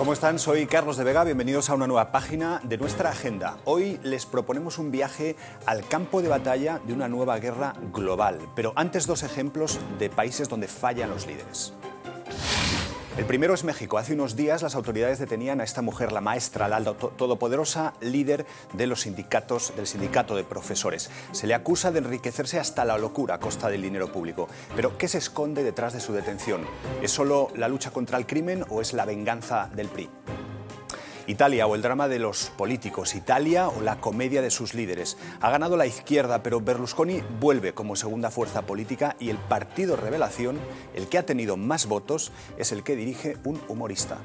¿Cómo están? Soy Carlos de Vega, bienvenidos a una nueva página de nuestra agenda. Hoy les proponemos un viaje al campo de batalla de una nueva guerra global, pero antes dos ejemplos de países donde fallan los líderes. El primero es México. Hace unos días las autoridades detenían a esta mujer, la maestra, la todopoderosa líder de los sindicatos, del sindicato de profesores. Se le acusa de enriquecerse hasta la locura a costa del dinero público. Pero, ¿qué se esconde detrás de su detención? ¿Es solo la lucha contra el crimen o es la venganza del PRI? Italia o el drama de los políticos, Italia o la comedia de sus líderes. Ha ganado la izquierda, pero Berlusconi vuelve como segunda fuerza política y el partido revelación, el que ha tenido más votos, es el que dirige un humorista.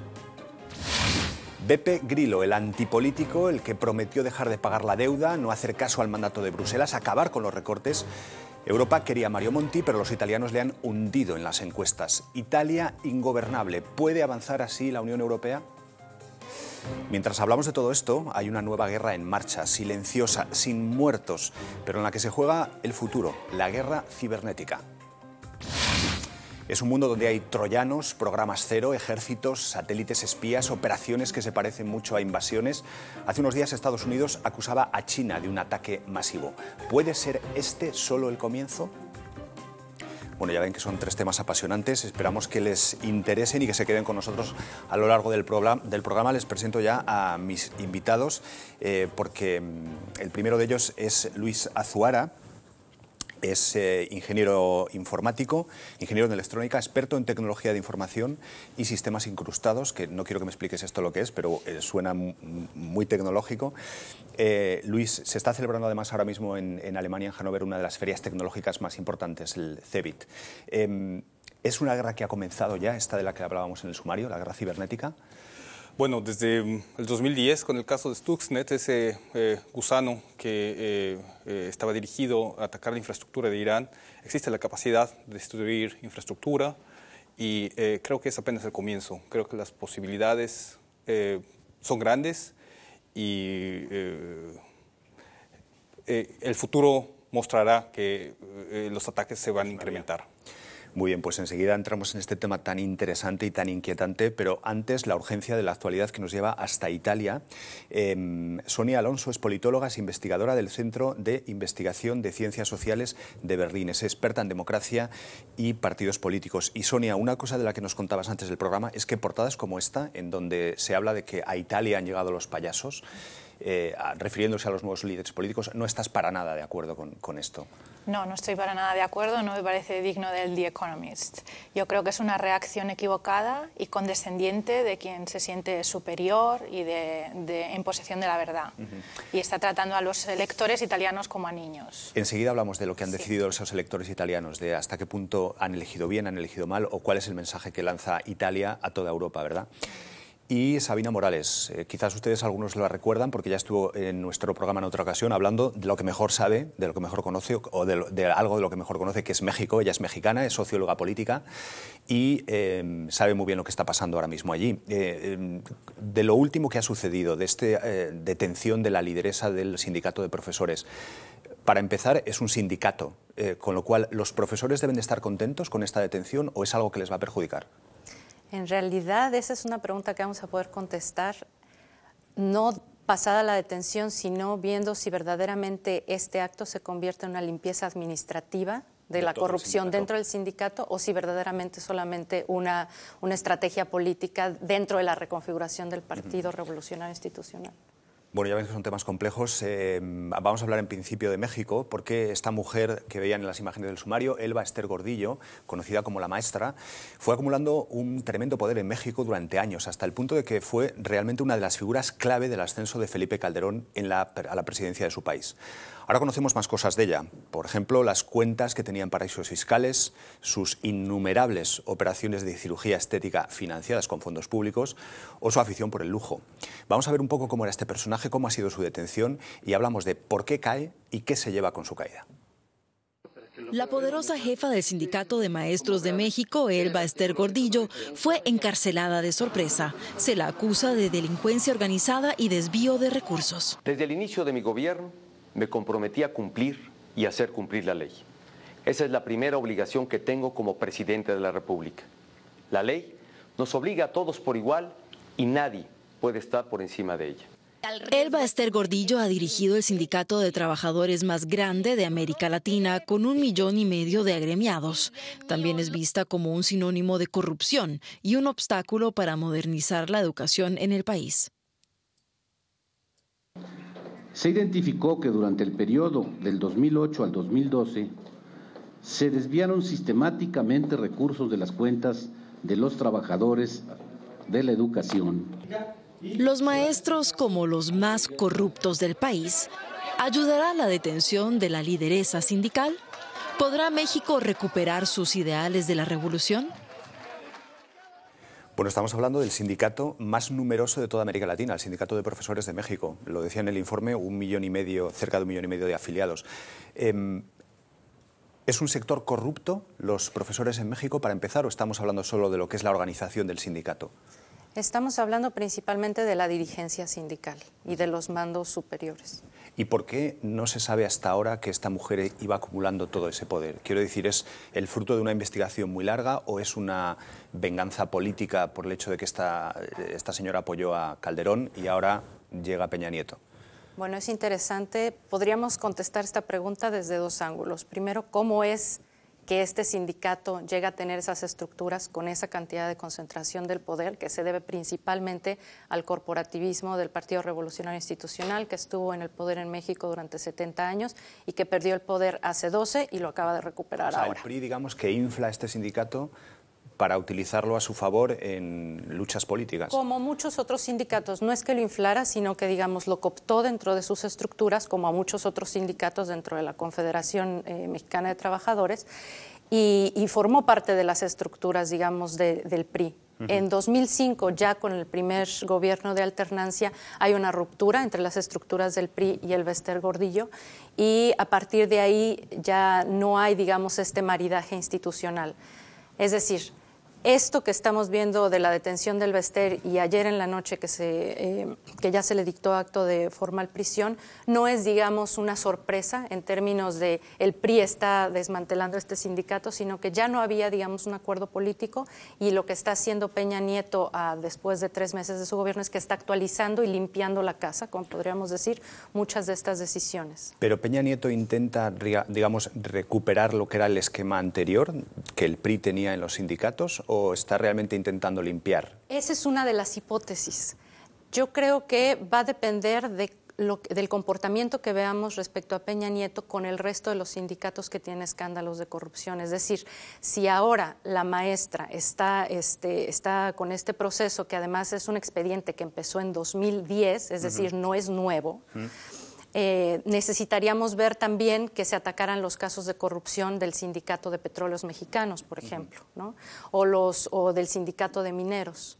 Beppe Grillo, el antipolítico, el que prometió dejar de pagar la deuda, no hacer caso al mandato de Bruselas, acabar con los recortes. Europa quería a Mario Monti, pero los italianos le han hundido en las encuestas. Italia ingobernable. ¿Puede avanzar así la Unión Europea? Mientras hablamos de todo esto, hay una nueva guerra en marcha, silenciosa, sin muertos, pero en la que se juega el futuro, la guerra cibernética. Es un mundo donde hay troyanos, programas cero, ejércitos, satélites espías, operaciones que se parecen mucho a invasiones. Hace unos días Estados Unidos acusaba a China de un ataque masivo. ¿Puede ser este solo el comienzo? Bueno, ya ven que son tres temas apasionantes, esperamos que les interesen y que se queden con nosotros a lo largo del programa. Les presento ya a mis invitados, porque el primero de ellos es Luis Azuara. Es ingeniero informático, ingeniero en electrónica, experto en tecnología de información y sistemas incrustados, que no quiero que me expliques esto lo que es, pero suena muy tecnológico. Luis, se está celebrando además ahora mismo en Alemania, en Hannover, una de las ferias tecnológicas más importantes, el CeBIT. ¿Es una guerra que ha comenzado ya, esta de la que hablábamos en el sumario, la guerra cibernética? Bueno, desde el 2010, con el caso de Stuxnet, ese gusano que estaba dirigido a atacar la infraestructura de Irán, existe la capacidad de destruir infraestructura y creo que es apenas el comienzo. Creo que las posibilidades son grandes y el futuro mostrará que los ataques se van a incrementar. Muy bien, pues enseguida entramos en este tema tan interesante y tan inquietante, pero antes la urgencia de la actualidad que nos lleva hasta Italia. Sonia Alonso es politóloga, es investigadora del Centro de Investigación de Ciencias Sociales de Berlín, es experta en democracia y partidos políticos. Y Sonia, una cosa de la que nos contabas antes del programa es que portadas como esta, en donde se habla de que a Italia han llegado los payasos, refiriéndose a los nuevos líderes políticos, no estás para nada de acuerdo con esto. No, no estoy para nada de acuerdo, no me parece digno del The Economist. Yo creo que es una reacción equivocada y condescendiente de quien se siente superior y en posesión de la verdad. Y está tratando a los electores italianos como a niños. Enseguida hablamos de lo que han decidido esos electores italianos, de hasta qué punto han elegido bien, han elegido mal, o cuál es el mensaje que lanza Italia a toda Europa, ¿verdad? Y Sabina Morales, quizás ustedes algunos la recuerdan porque ya estuvo en nuestro programa en otra ocasión hablando de lo que mejor sabe, de lo que mejor conoce o de algo de lo que mejor conoce, que es México. Ella es mexicana, es socióloga política y sabe muy bien lo que está pasando ahora mismo allí. De lo último que ha sucedido, de esta detención de la lideresa del sindicato de profesores, para empezar, es un sindicato, con lo cual, ¿los profesores deben de estar contentos con esta detención o es algo que les va a perjudicar? En realidad, esa es una pregunta que vamos a poder contestar, no pasada la detención, sino viendo si verdaderamente este acto se convierte en una limpieza administrativa de la corrupción dentro del sindicato o si verdaderamente solamente una estrategia política dentro de la reconfiguración del Partido Revolucionario Institucional. Bueno, ya ven que son temas complejos. Vamos a hablar en principio de México, porque esta mujer que veían en las imágenes del sumario, Elba Ester Gordillo, conocida como la maestra, fue acumulando un tremendo poder en México durante años, hasta el punto de que fue realmente una de las figuras clave del ascenso de Felipe Calderón a la presidencia de su país. Ahora conocemos más cosas de ella, por ejemplo, las cuentas que tenía en paraísos fiscales, sus innumerables operaciones de cirugía estética financiadas con fondos públicos o su afición por el lujo. Vamos a ver un poco cómo era este personaje, cómo ha sido su detención y hablamos de por qué cae y qué se lleva con su caída. La poderosa jefa del Sindicato de Maestros de México, Elba Ester Gordillo, fue encarcelada de sorpresa. Se la acusa de delincuencia organizada y desvío de recursos. Desde el inicio de mi gobierno me comprometí a cumplir y hacer cumplir la ley. Esa es la primera obligación que tengo como presidente de la República. La ley nos obliga a todos por igual y nadie puede estar por encima de ella. Elba Ester Gordillo ha dirigido el sindicato de trabajadores más grande de América Latina, con 1,5 millones de agremiados. También es vista como un sinónimo de corrupción y un obstáculo para modernizar la educación en el país. Se identificó que durante el periodo del 2008 al 2012 se desviaron sistemáticamente recursos de las cuentas de los trabajadores de la educación. Los maestros, como los más corruptos del país, ¿ayudará a la detención de la lideresa sindical? ¿Podrá México recuperar sus ideales de la revolución? Bueno, estamos hablando del sindicato más numeroso de toda América Latina, el Sindicato de Profesores de México. Lo decía en el informe, 1,5 millones, cerca de 1,5 millones de afiliados. ¿Es un sector corrupto los profesores en México, para empezar, o estamos hablando solo de lo que es la organización del sindicato? Estamos hablando principalmente de la dirigencia sindical y de los mandos superiores. ¿Y por qué no se sabe hasta ahora que esta mujer iba acumulando todo ese poder? Quiero decir, ¿es el fruto de una investigación muy larga o es una venganza política por el hecho de que esta señora apoyó a Calderón y ahora llega Peña Nieto? Bueno, es interesante. Podríamos contestar esta pregunta desde 2 ángulos. Primero, ¿cómo es que este sindicato llega a tener esas estructuras con esa cantidad de concentración del poder, que se debe principalmente al corporativismo del Partido Revolucionario Institucional, que estuvo en el poder en México durante 70 años y que perdió el poder hace 12 y lo acaba de recuperar ahora? El PRI, digamos, que infla este sindicato para utilizarlo a su favor en luchas políticas. Como muchos otros sindicatos, no es que lo inflara, sino que, digamos, lo cooptó dentro de sus estructuras, como a muchos otros sindicatos dentro de la Confederación Mexicana de Trabajadores, y formó parte de las estructuras, digamos, del PRI. En 2005, ya con el primer gobierno de alternancia, hay una ruptura entre las estructuras del PRI y Elba Ester Gordillo, y a partir de ahí ya no hay, digamos, este maridaje institucional. Es decir, esto que estamos viendo de la detención del Elba Ester y ayer en la noche que ya se le dictó acto de formal prisión, no es, digamos, una sorpresa en términos de el PRI está desmantelando este sindicato, sino que ya no había, digamos, un acuerdo político, y lo que está haciendo Peña Nieto después de 3 meses de su gobierno es que está actualizando y limpiando la casa, como podríamos decir, muchas de estas decisiones. Pero Peña Nieto intenta, digamos, recuperar lo que era el esquema anterior que el PRI tenía en los sindicatos, ¿o está realmente intentando limpiar? Esa es una de las hipótesis. Yo creo que va a depender del comportamiento que veamos respecto a Peña Nieto con el resto de los sindicatos que tienen escándalos de corrupción. Es decir, si ahora la maestra está con este proceso, que además es un expediente que empezó en 2010, es decir, no es nuevo, necesitaríamos ver también que se atacaran los casos de corrupción del Sindicato de Petróleos Mexicanos, por ejemplo, ¿no? o del Sindicato de Mineros.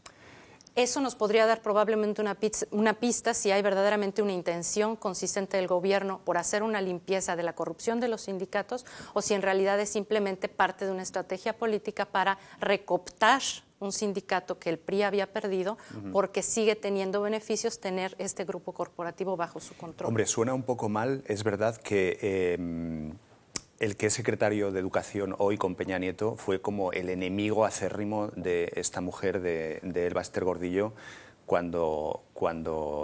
Eso nos podría dar probablemente una pista si hay verdaderamente una intención consistente del gobierno por hacer una limpieza de la corrupción de los sindicatos, o si en realidad es simplemente parte de una estrategia política para recooptar un sindicato que el PRI había perdido, porque sigue teniendo beneficios tener este grupo corporativo bajo su control. Hombre, suena un poco mal. Es verdad que el que es secretario de Educación hoy con Peña Nieto fue como el enemigo acérrimo de esta mujer, de Elba Ester Gordillo, cuando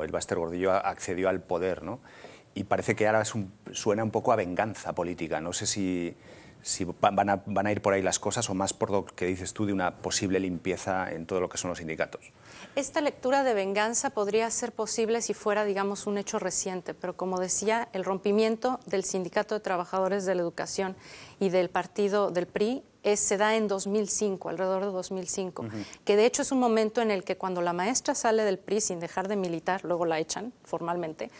Elba Ester Gordillo accedió al poder, ¿no? Y parece que ahora suena un poco a venganza política. No sé si van a ir por ahí las cosas, o más por lo que dices tú de una posible limpieza en todo lo que son los sindicatos. Esta lectura de venganza podría ser posible si fuera, digamos, un hecho reciente, pero como decía, el rompimiento del Sindicato de Trabajadores de la Educación y del partido del PRI se da en 2005, alrededor de 2005, que de hecho es un momento en el que cuando la maestra sale del PRI sin dejar de militar, luego la echan formalmente,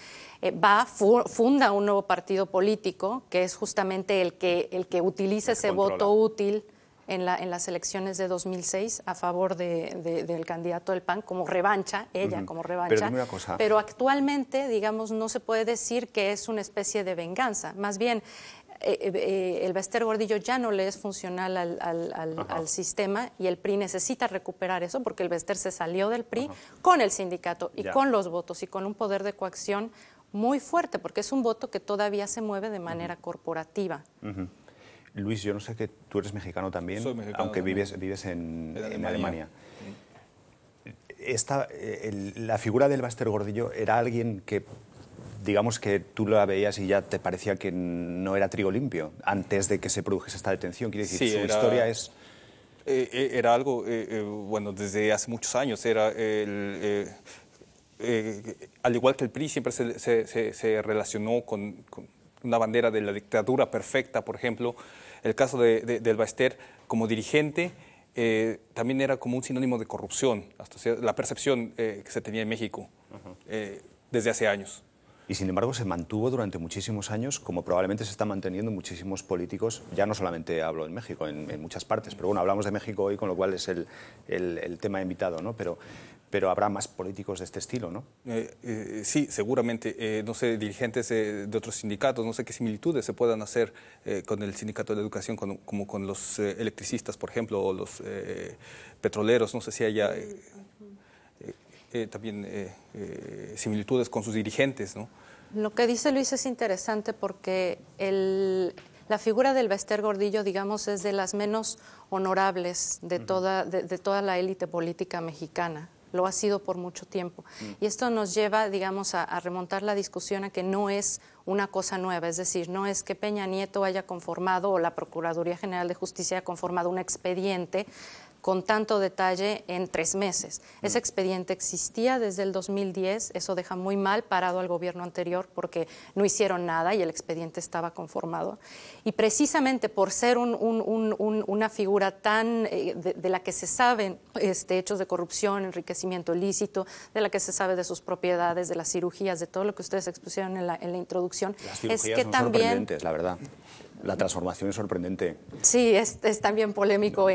funda un nuevo partido político, que es justamente el que utiliza ese voto útil en las elecciones de 2006 a favor del candidato del PAN como revancha, ella como revancha. Pero dime una cosa. Pero actualmente, digamos, no se puede decir que es una especie de venganza. Más bien, Elba Ester Gordillo ya no le es funcional al sistema, y el PRI necesita recuperar eso, porque Elba Ester se salió del PRI con el sindicato y con los votos y con un poder de coacción muy fuerte, porque es un voto que todavía se mueve de manera corporativa. Luis, yo no sé que tú eres mexicano también, Soy mexicano, aunque también. vives en Alemania. la figura del Baster Gordillo era alguien que, digamos que tú la veías y ya te parecía que no era trigo limpio antes de que se produjese esta detención. Quiere decir, sí, su historia es... Era algo, bueno, desde hace muchos años. Era al igual que el PRI, siempre se relacionó con una bandera de la dictadura perfecta, por ejemplo. El caso del Baster como dirigente también era como un sinónimo de corrupción, hasta la percepción que se tenía en México desde hace años. Y sin embargo se mantuvo durante muchísimos años, como probablemente se está manteniendo muchísimos políticos, ya no solamente hablo en México, en muchas partes, pero bueno, hablamos de México hoy, con lo cual es el tema invitado, ¿no? Pero habrá más políticos de este estilo, ¿no? Sí, seguramente. No sé, dirigentes de otros sindicatos, no sé qué similitudes se puedan hacer con el sindicato de educación, como con los electricistas, por ejemplo, o los petroleros. No sé si haya también similitudes con sus dirigentes, ¿no? Lo que dice Luis es interesante porque la figura del Baster Gordillo, digamos, es de las menos honorables de toda la élite política mexicana. Lo ha sido por mucho tiempo. Y esto nos lleva, digamos, a remontar la discusión a que no es una cosa nueva, es decir, no es que Peña Nieto haya conformado o la Procuraduría General de Justicia haya conformado un expediente con tanto detalle en 3 meses. Ese expediente existía desde el 2010, eso deja muy mal parado al gobierno anterior porque no hicieron nada y el expediente estaba conformado. Y precisamente por ser una figura tan de la que se saben hechos de corrupción, enriquecimiento ilícito, de la que se sabe de sus propiedades, de las cirugías, de todo lo que ustedes expusieron en la introducción, las cirugías es que son también sorprendentes, la verdad. La transformación es sorprendente. Sí, es también polémico.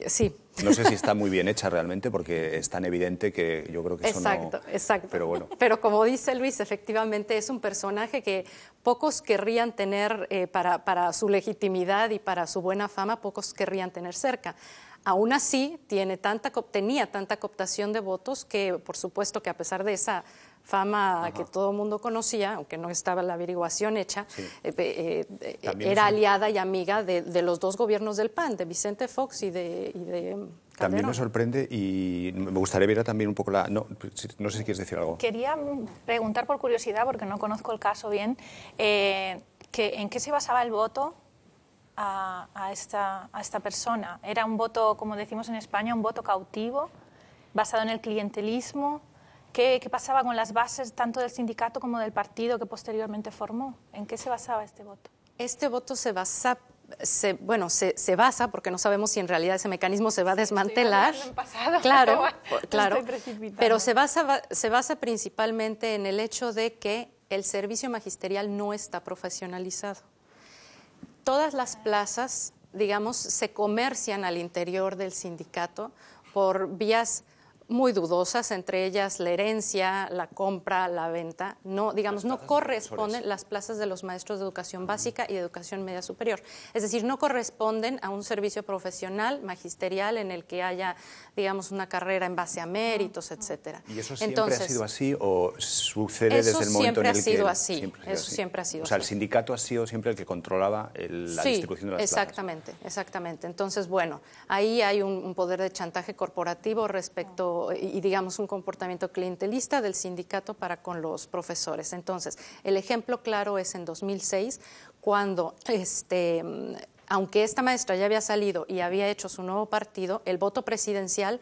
Sí. No sé si está muy bien hecha realmente, porque es tan evidente que yo creo que eso exacto, no... Exacto. Pero bueno. Pero como dice Luis, efectivamente es un personaje que pocos querrían tener para su legitimidad y para su buena fama, pocos querrían tener cerca. Aún así, tenía tanta cooptación de votos que, por supuesto, que a pesar de esa fama que todo el mundo conocía, aunque no estaba la averiguación hecha, sí. Era aliada y amiga de los 2 gobiernos del PAN, de Vicente Fox y de Calderón. También me sorprende y me gustaría ver también un poco no sé si quieres decir algo. Quería preguntar por curiosidad, porque no conozco el caso bien, ¿en qué se basaba el voto a esta persona? ¿Era un voto, como decimos en España, un voto cautivo, basado en el clientelismo? ¿Qué pasaba con las bases tanto del sindicato como del partido que posteriormente formó? ¿En qué se basaba este voto? Este voto se basa, porque no sabemos si en realidad ese mecanismo se va a desmantelar. En pasado, claro, pero se basa principalmente en el hecho de que el servicio magisterial no está profesionalizado. Todas las plazas, digamos, se comercian al interior del sindicato por vías muy dudosas, entre ellas la herencia, la compra, la venta. No, digamos, no corresponden las plazas de los maestros de educación básica y de educación media superior. Es decir, no corresponden a un servicio profesional, magisterial, en el que haya, digamos, una carrera en base a méritos, etcétera. ¿Y eso siempre ha sido así o sucede desde el momento en el que...? Eso siempre ha sido así. O sea, el sindicato ha sido siempre el que controlaba la distribución de las plazas. Exactamente. Entonces, bueno, ahí hay un poder de chantaje corporativo respecto y digamos un comportamiento clientelista del sindicato para con los profesores. Entonces, el ejemplo claro es en 2006, cuando aunque esta maestra ya había salido y había hecho su nuevo partido, el voto presidencial,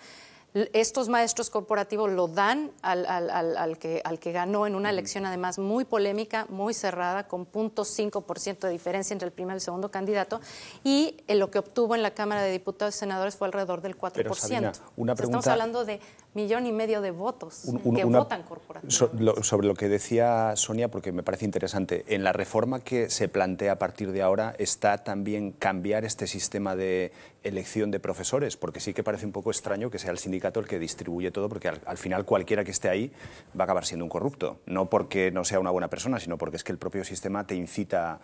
estos maestros corporativos lo dan al que ganó en una elección además muy polémica, muy cerrada, con 0.5% de diferencia entre el primer y el segundo candidato, y lo que obtuvo en la Cámara de Diputados y Senadores fue alrededor del 4%. Pero, Sabina, una pregunta, estamos hablando de 1,5 millones de votos que votan corporativamente. Sobre lo que decía Sonia, porque me parece interesante, en la reforma que se plantea a partir de ahora está también cambiar este sistema de elección de profesores, porque sí que parece un poco extraño que sea el sindicato el que distribuye todo, porque al final cualquiera que esté ahí va a acabar siendo un corrupto, no porque no sea una buena persona, sino porque es que el propio sistema te incita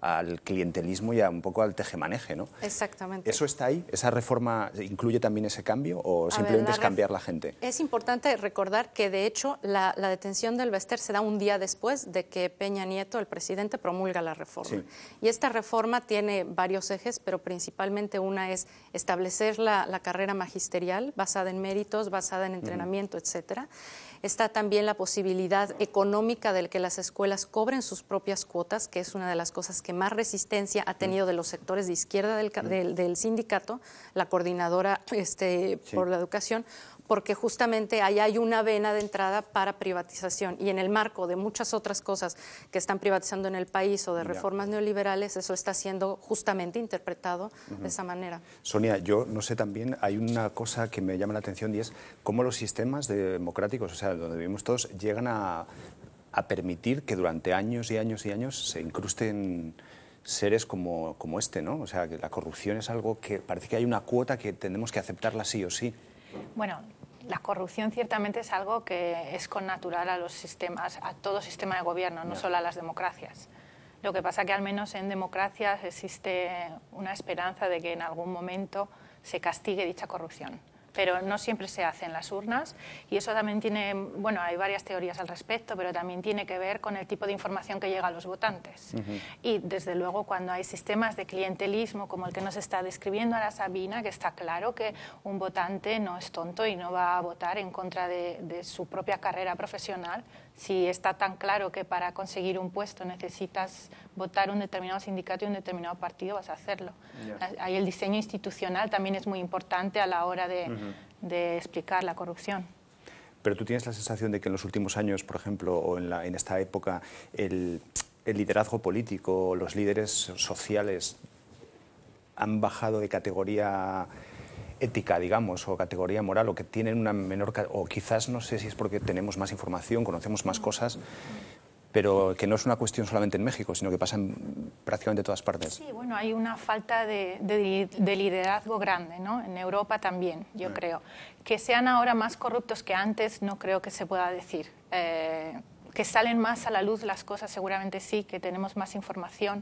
al clientelismo y un poco al tejemaneje, ¿no? Exactamente. ¿Eso está ahí? ¿Esa reforma incluye también ese cambio o simplemente es cambiar la gente? Es importante recordar que, de hecho, la detención del Baester se da un día después de que Peña Nieto, el presidente, promulga la reforma. Sí. Y esta reforma tiene varios ejes, pero principalmente una es establecer la carrera magisterial basada en méritos, basada en entrenamiento, etcétera. Está también la posibilidad económica de que las escuelas cobren sus propias cuotas, que es una de las cosas que más resistencia ha tenido de los sectores de izquierda del sindicato, la coordinadora por la educación, porque justamente ahí hay una vena de entrada para privatización. Y en el marco de muchas otras cosas que están privatizando en el país o de reformas neoliberales, eso está siendo justamente interpretado de esa manera. Sonia, yo no sé, también hay una cosa que me llama la atención y es cómo los sistemas democráticos, o sea, donde vivimos todos, llegan a permitir que durante años y años y años se incrusten seres como este, ¿no? O sea, que la corrupción es algo que parece que hay una cuota que tenemos que aceptarla sí o sí. Bueno, la corrupción ciertamente es algo que es connatural a los sistemas, a todo sistema de gobierno, no solo a las democracias. Lo que pasa que al menos en democracias existe una esperanza de que en algún momento se castigue dicha corrupción. Pero no siempre se hace en las urnas y eso también tiene, bueno, hay varias teorías al respecto, pero también tiene que ver con el tipo de información que llega a los votantes. Y desde luego cuando hay sistemas de clientelismo como el que nos está describiendo ahora Sabina, que está claro que un votante no es tonto y no va a votar en contra de su propia carrera profesional, si está tan claro que para conseguir un puesto necesitas votar un determinado sindicato y un determinado partido, vas a hacerlo. Ahí el diseño institucional también es muy importante a la hora de explicar la corrupción. Pero tú tienes la sensación de que en los últimos años, por ejemplo, o en esta época, el liderazgo político, los líderes sociales han bajado de categoría ética, digamos, o categoría moral, o que tienen una menor, o quizás no sé si es porque tenemos más información, conocemos más cosas, pero que no es una cuestión solamente en México, sino que pasa en prácticamente todas partes. Sí, bueno, hay una falta de liderazgo grande, ¿no? En Europa también, yo creo. Que sean ahora más corruptos que antes, no creo que se pueda decir. Que salen más a la luz las cosas, seguramente sí, que tenemos más información,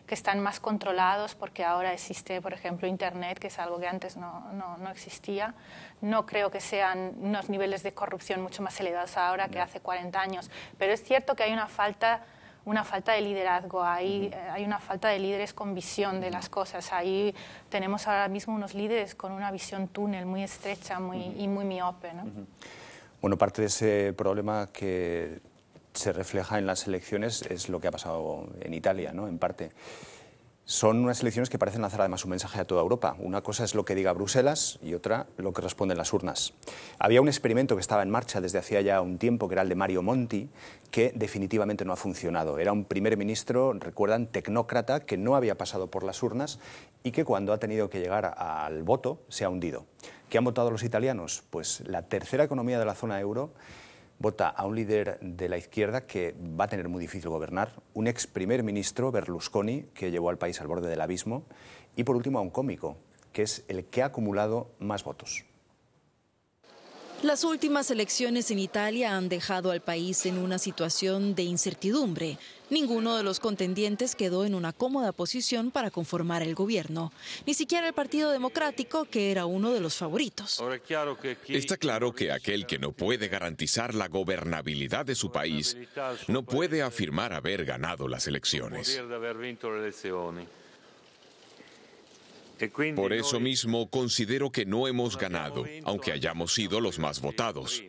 que están más controlados porque ahora existe, por ejemplo, Internet, que es algo que antes no existía. No creo que sean unos niveles de corrupción mucho más elevados ahora que hace 40 años, pero es cierto que hay una falta de liderazgo, hay una falta de líderes con visión de las cosas. Ahí tenemos ahora mismo unos líderes con una visión túnel muy estrecha y muy miope, ¿no? Bueno, parte de ese problema que se refleja en las elecciones es lo que ha pasado en Italia, ¿no? En parte. Son unas elecciones que parecen lanzar además un mensaje a toda Europa. Una cosa es lo que diga Bruselas y otra lo que responden las urnas. Había un experimento que estaba en marcha desde hacía ya un tiempo, que era el de Mario Monti, que definitivamente no ha funcionado. Era un primer ministro, recuerdan, tecnócrata, que no había pasado por las urnas y que cuando ha tenido que llegar al voto se ha hundido. ¿Qué han votado los italianos? Pues la tercera economía de la zona euro vota a un líder de la izquierda que va a tener muy difícil gobernar, un ex primer ministro, Berlusconi, que llevó al país al borde del abismo, y por último a un cómico, que es el que ha acumulado más votos. Las últimas elecciones en Italia han dejado al país en una situación de incertidumbre. Ninguno de los contendientes quedó en una cómoda posición para conformar el gobierno. Ni siquiera el Partido Democrático, que era uno de los favoritos. Está claro que aquel que no puede garantizar la gobernabilidad de su país no puede afirmar haber ganado las elecciones. Por eso mismo considero que no hemos ganado, aunque hayamos sido los más votados.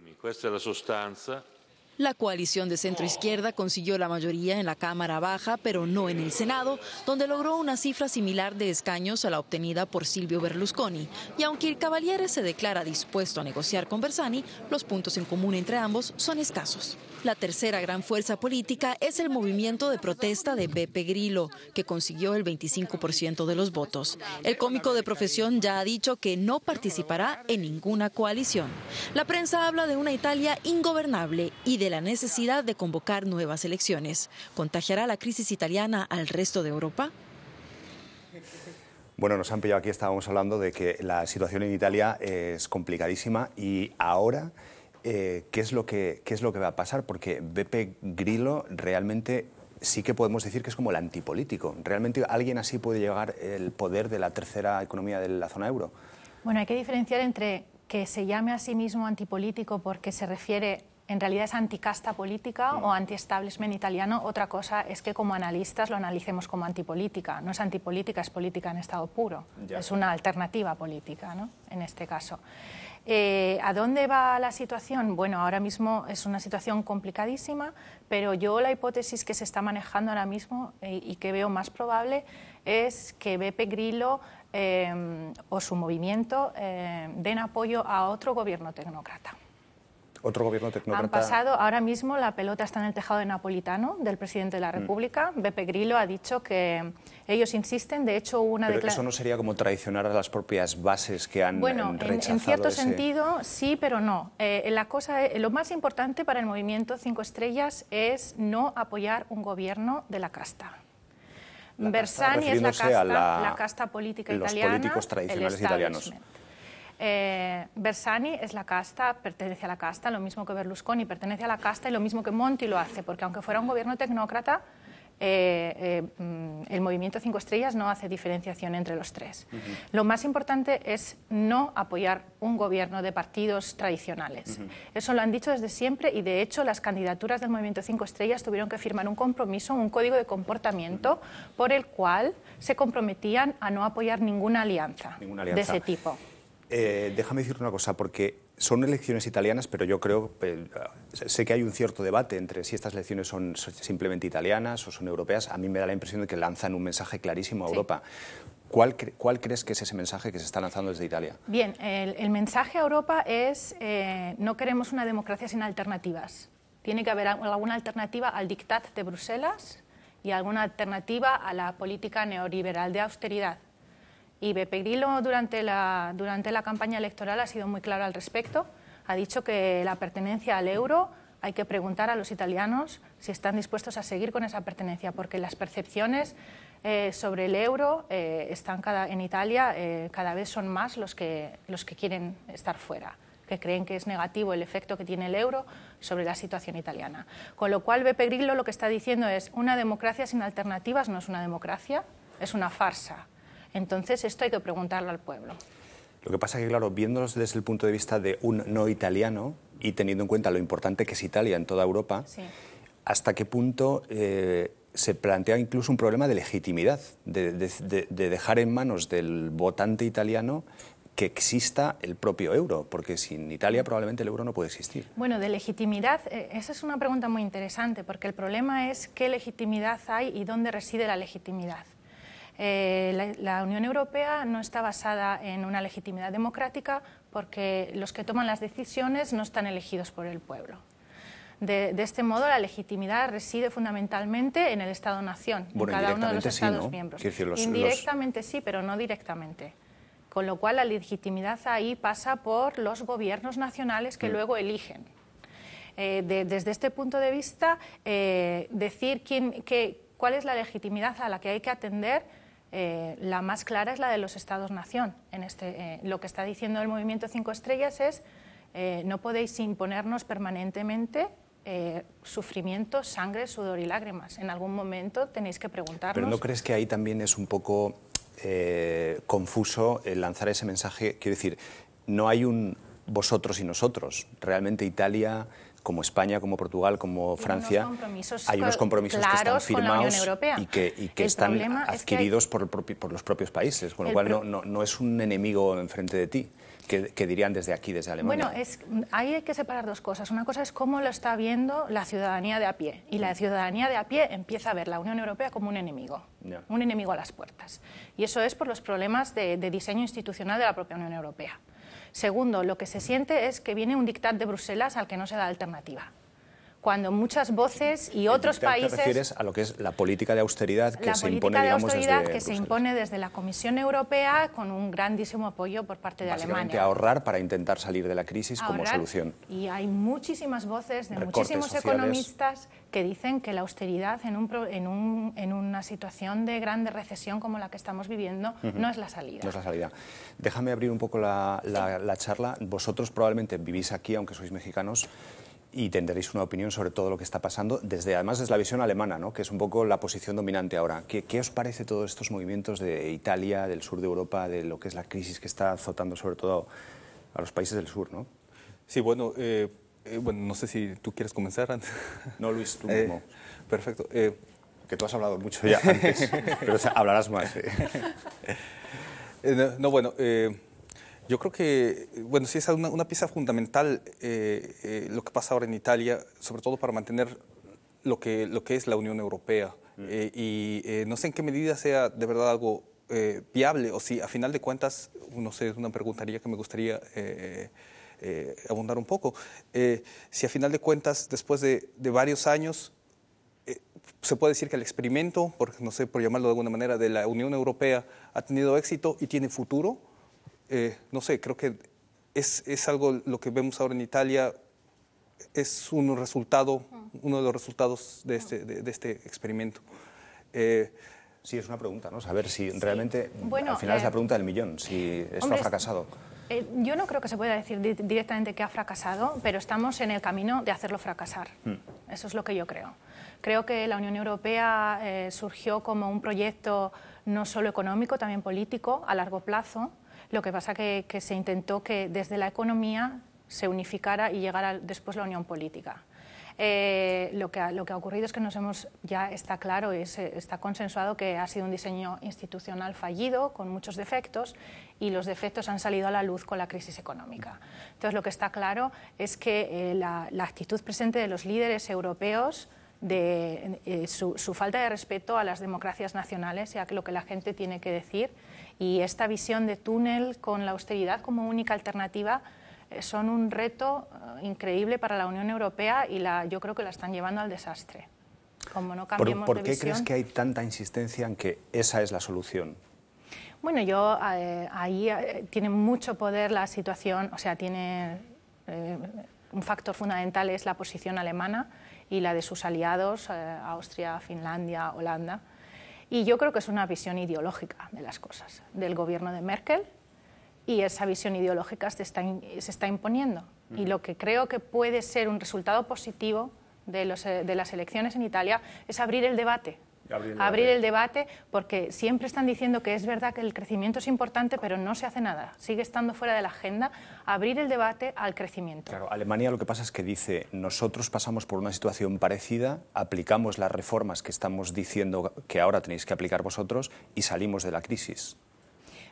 La coalición de centro-izquierda consiguió la mayoría en la Cámara Baja, pero no en el Senado, donde logró una cifra similar de escaños a la obtenida por Silvio Berlusconi. Y aunque el Cavaliere se declara dispuesto a negociar con Bersani, los puntos en común entre ambos son escasos. La tercera gran fuerza política es el movimiento de protesta de Beppe Grillo, que consiguió el 25% de los votos. El cómico de profesión ya ha dicho que no participará en ninguna coalición. La prensa habla de una Italia ingobernable y de la necesidad de convocar nuevas elecciones. ¿Contagiará la crisis italiana al resto de Europa? Bueno, nos han pillado aquí, estábamos hablando de que la situación en Italia es complicadísima y ahora, ¿qué es lo que va a pasar? Porque Beppe Grillo realmente sí que podemos decir que es como el antipolítico. ¿Realmente alguien así puede llegar al poder de la tercera economía de la zona euro? Bueno, hay que diferenciar entre que se llame a sí mismo antipolítico porque se refiere, en realidad es anticasta política o anti-establishment italiano. Otra cosa es que como analistas lo analicemos como antipolítica. No es antipolítica, es política en estado puro. Ya. Es una alternativa política, ¿no? En este caso. ¿A dónde va la situación? Bueno, ahora mismo es una situación complicadísima, pero yo la hipótesis que se está manejando ahora mismo y que veo más probable es que Beppe Grillo o su movimiento den apoyo a otro gobierno tecnócrata. Otro gobierno tecnócrata. Han pasado, ahora mismo la pelota está en el tejado de Napolitano, del presidente de la República. Beppe Grillo ha dicho que ellos insisten, de hecho hubo una declaración... ¿Eso no sería como traicionar a las propias bases que han rechazado? En cierto sentido sí, pero no. Lo más importante para el movimiento 5 Estrellas es no apoyar un gobierno de la casta. Bersani es la casta política italiana. Los políticos tradicionales italianos. Bersani es la casta, pertenece a la casta, lo mismo que Berlusconi pertenece a la casta y lo mismo que Monti lo hace, porque aunque fuera un gobierno tecnócrata, el movimiento 5 Estrellas no hace diferenciación entre los tres. Lo más importante es no apoyar un gobierno de partidos tradicionales. Eso lo han dicho desde siempre y de hecho las candidaturas del movimiento 5 Estrellas tuvieron que firmar un compromiso, un código de comportamiento por el cual se comprometían a no apoyar ninguna alianza. De ese tipo. Déjame decir una cosa, porque son elecciones italianas, pero yo creo, sé que hay un cierto debate entre si estas elecciones son simplemente italianas o son europeas. A mí me da la impresión de que lanzan un mensaje clarísimo a Europa. ¿Cuál crees que es ese mensaje que se está lanzando desde Italia? Bien, el mensaje a Europa es no queremos una democracia sin alternativas. Tiene que haber alguna alternativa al diktat de Bruselas y alguna alternativa a la política neoliberal de austeridad. Y Beppe Grillo durante la campaña electoral ha sido muy claro al respecto. Ha dicho que la pertenencia al euro hay que preguntar a los italianos si están dispuestos a seguir con esa pertenencia, porque las percepciones sobre el euro en Italia cada vez son más los que quieren estar fuera, que creen que es negativo el efecto que tiene el euro sobre la situación italiana. Con lo cual Beppe Grillo lo que está diciendo es una democracia sin alternativas no es una democracia, es una farsa. Entonces, esto hay que preguntarlo al pueblo. Lo que pasa es que, claro, viéndolos desde el punto de vista de un no italiano y teniendo en cuenta lo importante que es Italia en toda Europa, ¿hasta qué punto se plantea incluso un problema de legitimidad, de dejar en manos del votante italiano que exista el propio euro? Porque sin Italia probablemente el euro no puede existir. Bueno, de legitimidad, esa es una pregunta muy interesante, porque el problema es qué legitimidad hay y dónde reside la legitimidad. La Unión Europea no está basada en una legitimidad democrática porque los que toman las decisiones no están elegidos por el pueblo. De este modo, la legitimidad reside fundamentalmente en el Estado-nación, en cada uno de los Estados miembros. Indirectamente sí, pero no directamente. Con lo cual, la legitimidad ahí pasa por los gobiernos nacionales que luego eligen. Desde este punto de vista, decir cuál es la legitimidad a la que hay que atender, la más clara es la de los Estados-nación. Lo que está diciendo el Movimiento 5 Estrellas es no podéis imponernos permanentemente sufrimiento, sangre, sudor y lágrimas. En algún momento tenéis que preguntarnos... ¿Pero no crees que ahí también es un poco confuso lanzar ese mensaje? Quiero decir, no hay un vosotros y nosotros. Realmente Italia, como España, como Portugal, como Francia, hay unos compromisos que están firmados y que están adquiridos por los propios países, con lo cual no es un enemigo enfrente de ti, que dirían desde aquí, desde Alemania. Bueno, ahí hay que separar dos cosas. Una cosa es cómo lo está viendo la ciudadanía de a pie, y la ciudadanía de a pie empieza a ver la Unión Europea como un enemigo a las puertas. Y eso es por los problemas de diseño institucional de la propia Unión Europea. Segundo, lo que se siente es que viene un diktat de Bruselas al que no se da alternativa. Cuando muchas voces y otros países... ¿Te refieres a lo que es la política de austeridad que se impone, digamos, desde Bruselas? La política de austeridad que se impone desde la Comisión Europea con un grandísimo apoyo por parte de Alemania. Básicamente ahorrar para intentar salir de la crisis como solución. Y hay muchísimas voces de muchísimos economistas que dicen que la austeridad en una situación de grande recesión como la que estamos viviendo no es la salida. No es la salida. Déjame abrir un poco la charla. Vosotros probablemente vivís aquí, aunque sois mexicanos, Y tendréis una opinión sobre todo lo que está pasando, además desde la visión alemana, ¿no? Que es un poco la posición dominante ahora. ¿Qué os parece todos estos movimientos de Italia, del sur de Europa, de lo que es la crisis que está azotando sobre todo a los países del sur, ¿no? Sí, bueno, no sé si tú quieres comenzar antes. No, Luis, tú mismo. Perfecto. Que tú has hablado mucho ya antes, pero hablarás más. Yo creo que, bueno, sí es una pieza fundamental lo que pasa ahora en Italia, sobre todo para mantener lo que es la Unión Europea. No sé en qué medida sea de verdad algo viable, o si a final de cuentas, no sé, es una preguntaría que me gustaría abundar un poco. Si a final de cuentas, después de varios años, se puede decir que el experimento, no sé, por llamarlo de alguna manera, de la Unión Europea ha tenido éxito y tiene futuro. No sé, creo que es algo lo que vemos ahora en Italia, es uno de los resultados de este experimento. Sí, es una pregunta, ¿no? Saber si realmente, al final es la pregunta del millón, si esto ha fracasado. Yo no creo que se pueda decir directamente que ha fracasado, pero estamos en el camino de hacerlo fracasar. Eso es lo que yo creo. Creo que la Unión Europea surgió como un proyecto no solo económico, también político, a largo plazo. Lo que pasa que se intentó que desde la economía se unificara y llegara después la unión política. Lo que ha ocurrido es que ya está claro, está consensuado que ha sido un diseño institucional fallido, con muchos defectos, y los defectos han salido a la luz con la crisis económica. Entonces, lo que está claro es que la actitud presente de los líderes europeos, su falta de respeto a las democracias nacionales y a lo que la gente tiene que decir, y esta visión de túnel con la austeridad como única alternativa, son un reto increíble para la Unión Europea y yo creo que la están llevando al desastre. Como no cambiemos de visión. ¿Por qué crees que hay tanta insistencia en que esa es la solución? Bueno, ahí tiene mucho poder la situación, o sea, tiene un factor fundamental es la posición alemana y la de sus aliados, Austria, Finlandia, Holanda. Y yo creo que es una visión ideológica de las cosas, del gobierno de Merkel, y esa visión ideológica se está imponiendo. Y lo que creo que puede ser un resultado positivo de las elecciones en Italia es abrir el debate. Abrir el debate, porque siempre están diciendo que es verdad que el crecimiento es importante, pero no se hace nada, sigue estando fuera de la agenda. Abrir el debate al crecimiento. Claro, Alemania lo que pasa es que dice, nosotros pasamos por una situación parecida, aplicamos las reformas que estamos diciendo que ahora tenéis que aplicar vosotros y salimos de la crisis.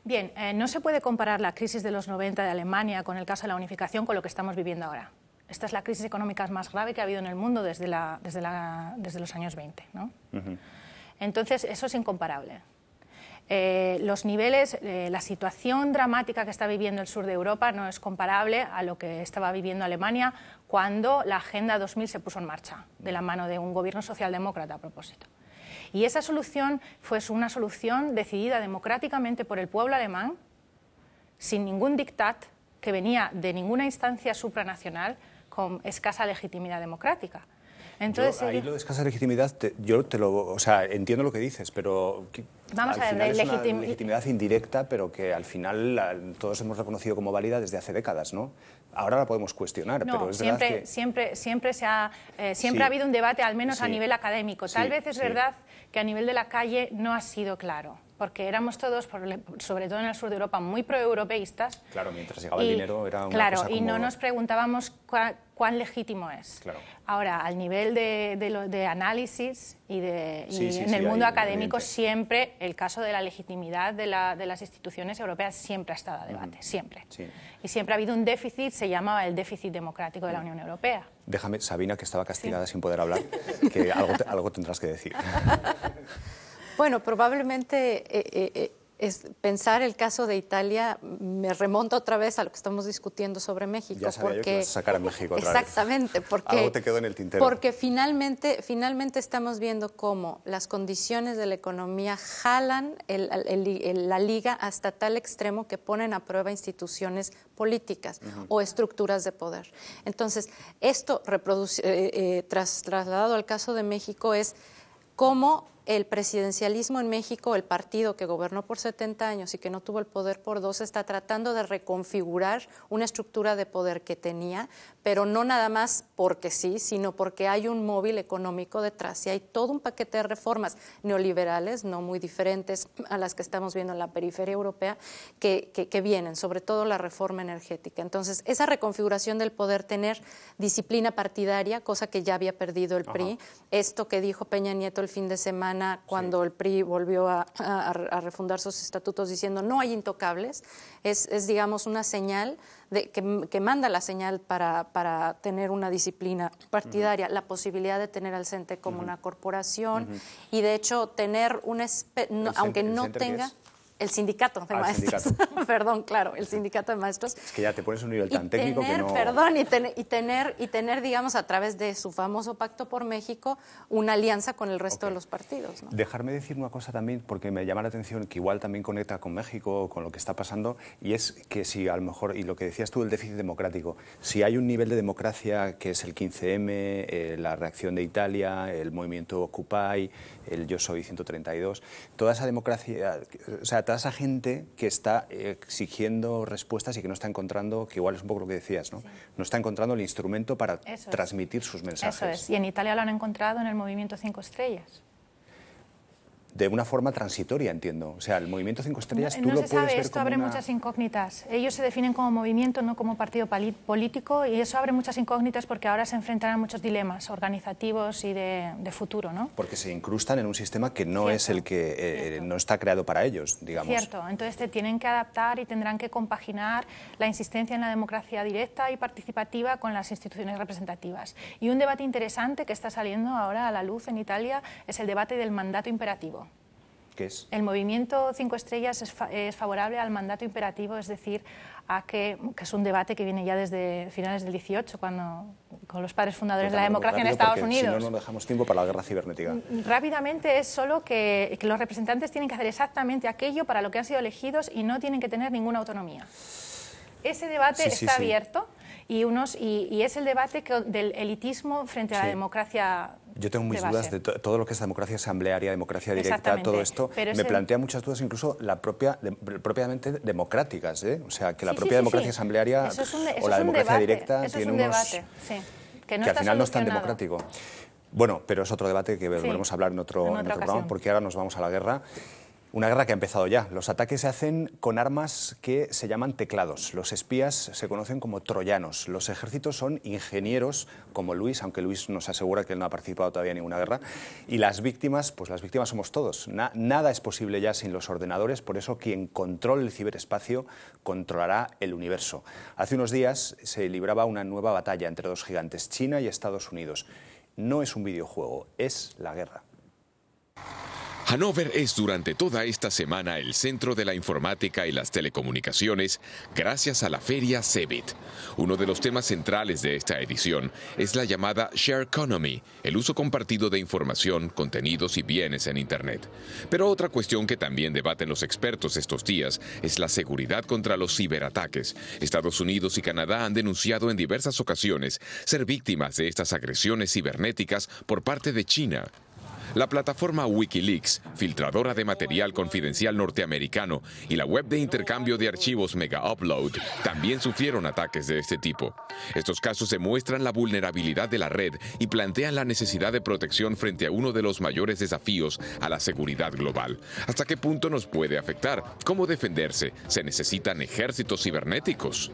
Bien, no se puede comparar la crisis de los 90 de Alemania con el caso de la unificación con lo que estamos viviendo ahora. Esta es la crisis económica más grave que ha habido en el mundo desde los años 20, ¿no? Entonces, eso es incomparable. Los niveles, la situación dramática que está viviendo el sur de Europa no es comparable a lo que estaba viviendo Alemania cuando la Agenda 2000 se puso en marcha, de la mano de un gobierno socialdemócrata a propósito. Y esa solución fue una solución decidida democráticamente por el pueblo alemán, sin ningún diktat que venía de ninguna instancia supranacional con escasa legitimidad democrática. Entonces, ahí lo de escasa legitimidad, entiendo lo que dices, pero vamos a ver, es una legitimidad indirecta, pero que al final todos hemos reconocido como válida desde hace décadas, ¿no? Ahora la podemos cuestionar, no, pero es verdad que... siempre ha habido un debate, al menos a nivel académico. Tal vez es verdad que a nivel de la calle no ha sido claro, porque éramos todos, sobre todo en el sur de Europa, muy proeuropeístas. Claro, mientras llegaba el dinero era una cosa como... y no nos preguntábamos cuán legítimo es. Claro. Ahora, al nivel de análisis y en el mundo académico, siempre el caso de la legitimidad de las instituciones europeas siempre ha estado a debate, siempre. Sí. Y siempre ha habido un déficit, se llamaba el déficit democrático de la Unión Europea. Déjame, Sabina, que estaba castigada sin poder hablar, que algo tendrás que decir. Bueno, probablemente pensar el caso de Italia me remonta otra vez a lo que estamos discutiendo sobre México. Ya sabía que ibas a sacar a México otra vez. Exactamente, porque algo te quedó en el tintero. Porque finalmente estamos viendo cómo las condiciones de la economía jalan la liga hasta tal extremo que ponen a prueba instituciones políticas o estructuras de poder. Entonces, esto trasladado al caso de México es cómo el presidencialismo en México, el partido que gobernó por 70 años y que no tuvo el poder por 2, está tratando de reconfigurar una estructura de poder que tenía, pero no nada más porque sí, sino porque hay un móvil económico detrás y hay todo un paquete de reformas neoliberales, no muy diferentes a las que estamos viendo en la periferia europea, que vienen, sobre todo la reforma energética. Entonces, esa reconfiguración del poder, tener disciplina partidaria, cosa que ya había perdido el PRI, esto que dijo Peña Nieto el fin de semana cuando el PRI volvió a refundar sus estatutos diciendo no hay intocables, es digamos una señal que manda la señal para tener una disciplina partidaria, la posibilidad de tener al CENTE como una corporación y de hecho tener aunque no tenga... El sindicato de maestros, perdón, claro, el sindicato de maestros. Es que ya te pones un nivel tan técnico que no... Perdón, y tener, digamos, a través de su famoso Pacto por México, una alianza con el resto de los partidos, ¿no? Dejarme decir una cosa también, porque me llama la atención, que igual también conecta con México, con lo que está pasando, y es que si a lo mejor, y lo que decías tú del déficit democrático, si hay un nivel de democracia que es el 15M, la reacción de Italia, el movimiento Occupy, el Yo Soy 132, toda esa democracia, o sea, toda esa gente que está exigiendo respuestas y que no está encontrando, que igual es un poco lo que decías, ¿no? Sí. No está encontrando el instrumento para transmitir sus mensajes. Eso es, y en Italia lo han encontrado en el movimiento 5 Estrellas. De una forma transitoria, entiendo. O sea, el movimiento 5 Estrellas tú lo puedes ver como... No se sabe, esto abre muchas incógnitas. Ellos se definen como movimiento, no como partido político, y eso abre muchas incógnitas porque ahora se enfrentarán a muchos dilemas organizativos y de futuro, ¿no? Porque se incrustan en un sistema que no es el que no está creado para ellos, digamos. Cierto, entonces te tienen que adaptar y tendrán que compaginar la insistencia en la democracia directa y participativa con las instituciones representativas. Y un debate interesante que está saliendo ahora a la luz en Italia es el debate del mandato imperativo. ¿Qué es? El movimiento 5 Estrellas es favorable al mandato imperativo, es decir, a que es un debate que viene ya desde finales del 18, con los padres fundadores de la democracia en Estados Unidos. Si no, no dejamos tiempo para la guerra cibernética. Rápidamente es solo que los representantes tienen que hacer exactamente aquello para lo que han sido elegidos y no tienen que tener ninguna autonomía. Ese debate está abierto y es el debate del elitismo frente a la democracia. Yo tengo mis dudas de todo lo que es democracia asamblearia, democracia directa, todo esto. Me plantea muchas dudas, incluso propiamente democráticas, ¿eh? O sea, que la propia democracia asamblearia o la democracia directa tiene unos... que al final no es tan democrático. Bueno, pero es otro debate que volvemos a hablar en otro programa, porque ahora nos vamos a la guerra. Una guerra que ha empezado ya. Los ataques se hacen con armas que se llaman teclados. Los espías se conocen como troyanos. Los ejércitos son ingenieros como Luis, aunque Luis nos asegura que él no ha participado todavía en ninguna guerra. Y las víctimas, pues las víctimas somos todos. Nada es posible ya sin los ordenadores, por eso quien controle el ciberespacio controlará el universo. Hace unos días se libraba una nueva batalla entre dos gigantes, China y Estados Unidos. No es un videojuego, es la guerra. Hannover es durante toda esta semana el centro de la informática y las telecomunicaciones gracias a la feria CeBIT. Uno de los temas centrales de esta edición es la llamada Share Economy, el uso compartido de información, contenidos y bienes en Internet. Pero otra cuestión que también debaten los expertos estos días es la seguridad contra los ciberataques. Estados Unidos y Canadá han denunciado en diversas ocasiones ser víctimas de estas agresiones cibernéticas por parte de China. La plataforma Wikileaks, filtradora de material confidencial norteamericano, y la web de intercambio de archivos Mega Upload también sufrieron ataques de este tipo. Estos casos demuestran la vulnerabilidad de la red y plantean la necesidad de protección frente a uno de los mayores desafíos a la seguridad global. ¿Hasta qué punto nos puede afectar? ¿Cómo defenderse? ¿Se necesitan ejércitos cibernéticos?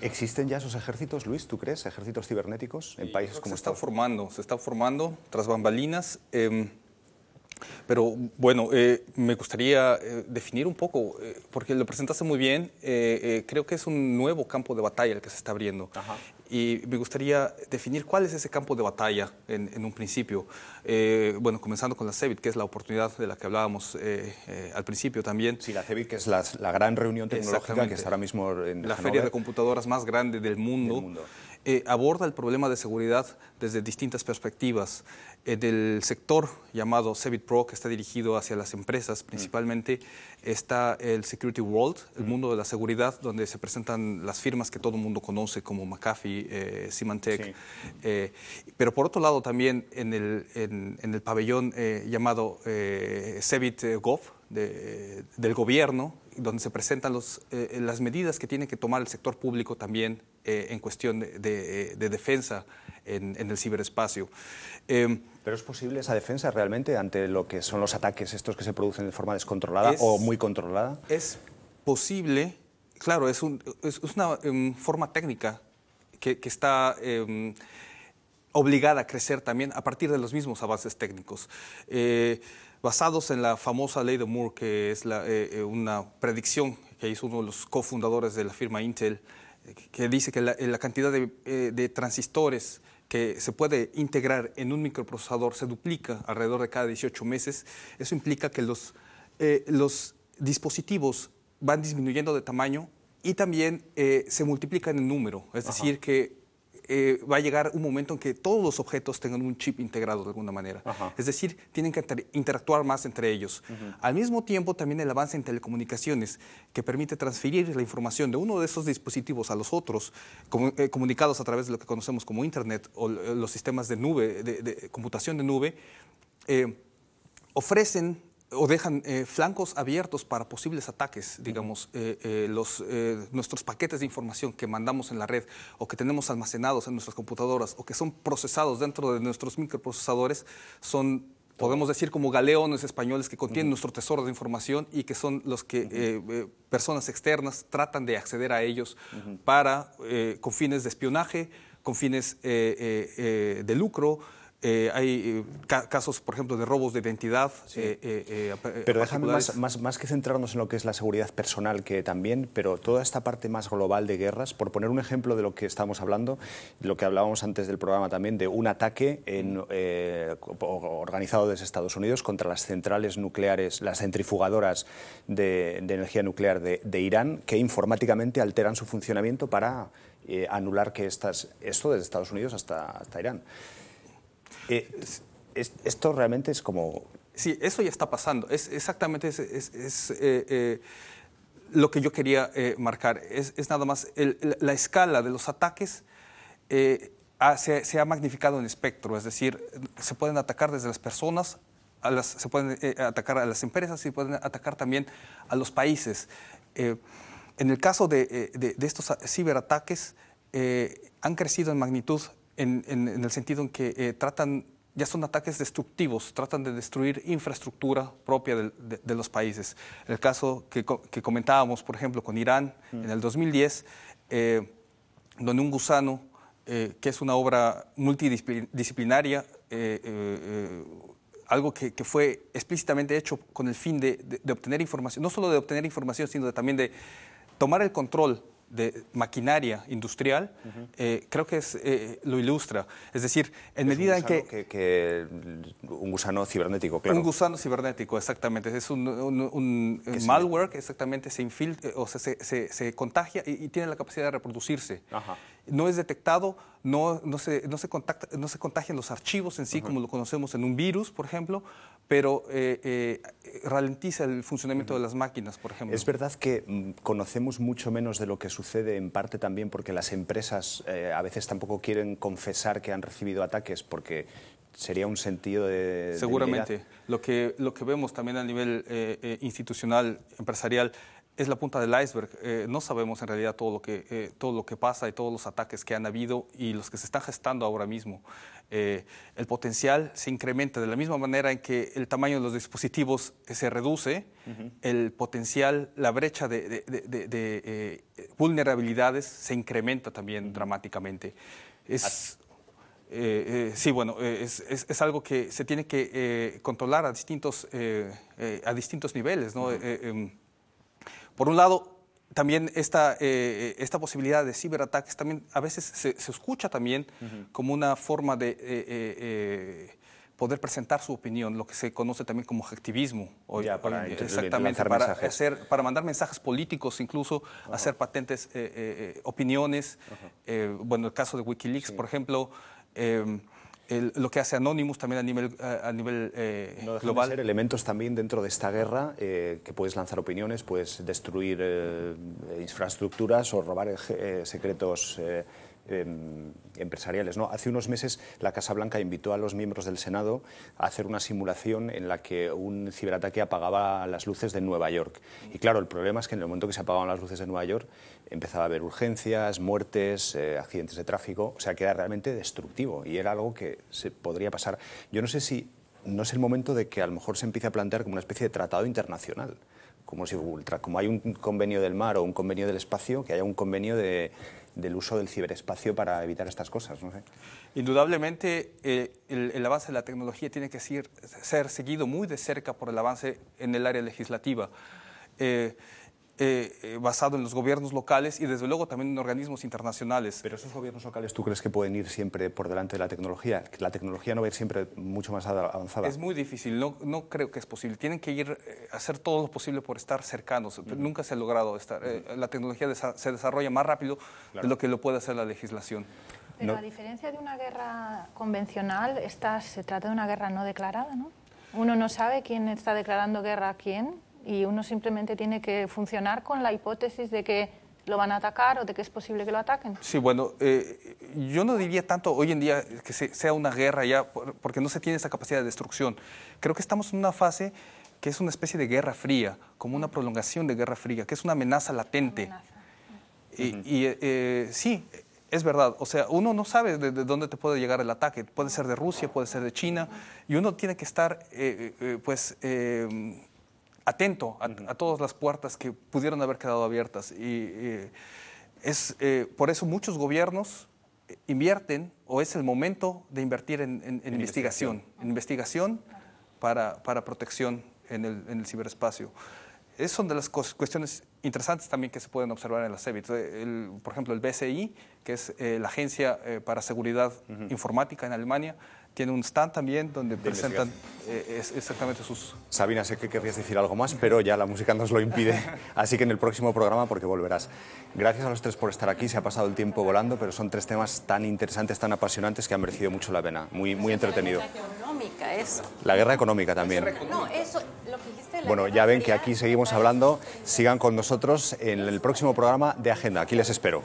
¿Existen ya esos ejércitos, Luis, tú crees? ¿Ejércitos cibernéticos en países como Estados Unidos? Se está formando tras bambalinas. Pero bueno, me gustaría definir un poco, porque lo presentaste muy bien, creo que es un nuevo campo de batalla el que se está abriendo. Ajá. Y me gustaría definir cuál es ese campo de batalla en un principio. Bueno, comenzando con la CeBIT, que es la oportunidad de la que hablábamos al principio también. Sí, la CeBIT, que es la gran reunión tecnológica que está ahora mismo en la feria de computadoras más grande del mundo. aborda el problema de seguridad desde distintas perspectivas. Del sector llamado Cebit Pro, que está dirigido hacia las empresas principalmente, está el Security World, el mundo de la seguridad, donde se presentan las firmas que todo el mundo conoce como McAfee, Symantec. Sí. Pero por otro lado también en el pabellón llamado Cebit Gov, del gobierno, donde se presentan las medidas que tiene que tomar el sector público también en cuestión de defensa en el ciberespacio. ¿Pero es posible esa defensa realmente ante lo que son los ataques estos que se producen de forma descontrolada o muy controlada? Es posible, claro, es una forma técnica que está obligada a crecer también a partir de los mismos avances técnicos. Basados en la famosa ley de Moore, que es una predicción que hizo uno de los cofundadores de la firma Intel, que dice que la cantidad de transistores que se puede integrar en un microprocesador se duplica alrededor de cada 18 meses. Eso implica que los dispositivos van disminuyendo de tamaño y también se multiplican en número. Es decir, que va a llegar un momento en que todos los objetos tengan un chip integrado de alguna manera. Es decir, tienen que interactuar más entre ellos. Al mismo tiempo, también el avance en telecomunicaciones, que permite transferir la información de uno de esos dispositivos a los otros, comunicados a través de lo que conocemos como Internet o los sistemas de nube, de computación de nube, ofrecen o dejan flancos abiertos para posibles ataques, digamos, nuestros paquetes de información que mandamos en la red o que tenemos almacenados en nuestras computadoras o que son procesados dentro de nuestros microprocesadores son, podemos decir, como galeones españoles que contienen nuestro tesoro de información y que son los que personas externas tratan de acceder a ellos para, con fines de espionaje, con fines de lucro. Hay casos, por ejemplo, de robos de identidad. Sí. Pero déjame más que centrarnos en lo que es la seguridad personal, que también, pero toda esta parte más global de guerras, por poner un ejemplo de lo que estamos hablando, lo que hablábamos antes del programa también, de un ataque organizado desde Estados Unidos contra las centrales nucleares, las centrifugadoras de energía nuclear de Irán, que informáticamente alteran su funcionamiento para anular que esto desde Estados Unidos hasta Irán. Esto realmente es como... Sí, eso ya está pasando. Exactamente lo que yo quería marcar. Es nada más la escala de los ataques se ha magnificado en espectro. Es decir, se pueden atacar desde las personas, se pueden atacar a las empresas y pueden atacar también a los países. En el caso de estos ciberataques, han crecido en magnitud en el sentido en que ya son ataques destructivos, tratan de destruir infraestructura propia de los países. El caso que comentábamos, por ejemplo, con Irán en el 2010, donde un gusano, que es una obra multidisciplinaria, algo que fue explícitamente hecho con el fin de obtener información, no solo de obtener información, sino también de tomar el control de maquinaria industrial, creo que lo ilustra. Es decir, en medida en que... Un gusano cibernético, claro. Un gusano cibernético, exactamente. Es un malware que exactamente se infiltra, o sea, se contagia y tiene la capacidad de reproducirse. No es detectado, no se contagian los archivos en sí, como lo conocemos en un virus, por ejemplo, pero ralentiza el funcionamiento de las máquinas, por ejemplo. Es verdad que conocemos mucho menos de lo que sucede, en parte también porque las empresas a veces tampoco quieren confesar que han recibido ataques, porque sería un sentido de... Seguramente. Lo que vemos también a nivel institucional, empresarial, es la punta del iceberg. No sabemos en realidad todo lo que pasa y todos los ataques que han habido y los que se están gestando ahora mismo. El potencial se incrementa de la misma manera en que el tamaño de los dispositivos se reduce, el potencial, la brecha de vulnerabilidades se incrementa también dramáticamente. Sí, bueno, es algo que se tiene que controlar a distintos niveles, ¿no? Por un lado, también esta posibilidad de ciberataques también a veces se escucha también como una forma de poder presentar su opinión, lo que se conoce también como hacktivismo. Exactamente, para mandar mensajes políticos, incluso hacer patentes opiniones. Bueno, el caso de Wikileaks, por ejemplo, lo que hace Anonymous también a nivel no global. De ser elementos también dentro de esta guerra, que puedes lanzar opiniones, puedes destruir infraestructuras o robar secretos empresariales, ¿no? Hace unos meses la Casa Blanca invitó a los miembros del Senado a hacer una simulación en la que un ciberataque apagaba las luces de Nueva York. Y claro, el problema es que en el momento que se apagaban las luces de Nueva York empezaba a haber urgencias, muertes, accidentes de tráfico, o sea que era realmente destructivo y era algo que se podría pasar. Yo no sé si no es el momento de que a lo mejor se empiece a plantear como una especie de tratado internacional, como hay un convenio del mar o un convenio del espacio, que haya un convenio del uso del ciberespacio para evitar estas cosas, no sé. Indudablemente, el avance de la tecnología tiene que ser seguido muy de cerca por el avance en el área legislativa, basado en los gobiernos locales y desde luego también en organismos internacionales. Pero esos gobiernos locales, ¿tú crees que pueden ir siempre por delante de la tecnología? ¿Que la tecnología no va a ir siempre mucho más avanzada? Es muy difícil, no creo que es posible. Tienen que ir a hacer todo lo posible por estar cercanos. Nunca se ha logrado estar. La tecnología se desarrolla más rápido de lo que lo puede hacer la legislación. Pero a diferencia de una guerra convencional, se trata de una guerra no declarada, ¿no? Uno no sabe quién está declarando guerra a quién y uno simplemente tiene que funcionar con la hipótesis de que lo van a atacar o de que es posible que lo ataquen. Sí, bueno, yo no diría tanto hoy en día que sea una guerra ya, porque no se tiene esa capacidad de destrucción. Creo que estamos en una fase que es una especie de guerra fría, como una prolongación de guerra fría, que es una amenaza latente. Sí, es verdad. O sea, uno no sabe de dónde te puede llegar el ataque. Puede ser de Rusia, puede ser de China, y uno tiene que estar, atento a todas las puertas que pudieron haber quedado abiertas. Por eso muchos gobiernos invierten, o es el momento de invertir en investigación para protección en el ciberespacio. Esas son de las cuestiones interesantes también que se pueden observar en la CEBIT. Por ejemplo, el BSI, que es la Agencia para Seguridad Informática en Alemania, tiene un stand también donde presentan exactamente sus... Sabina, sé que querrías decir algo más, pero ya la música nos lo impide, así que en el próximo programa, porque volverás. Gracias a los tres por estar aquí, se ha pasado el tiempo volando, pero son tres temas tan interesantes, tan apasionantes, que han merecido mucho la pena, muy entretenido. La guerra económica, eso. La guerra económica también. No, eso, lo que dijiste de la bueno, guerra ya ven que fría, aquí seguimos hablando, sigan con nosotros en el próximo programa de Agenda, aquí les espero.